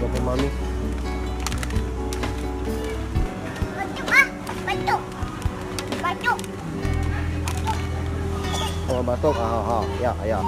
Ito kay mami. Batuk. Oh, batok. Ah, ya.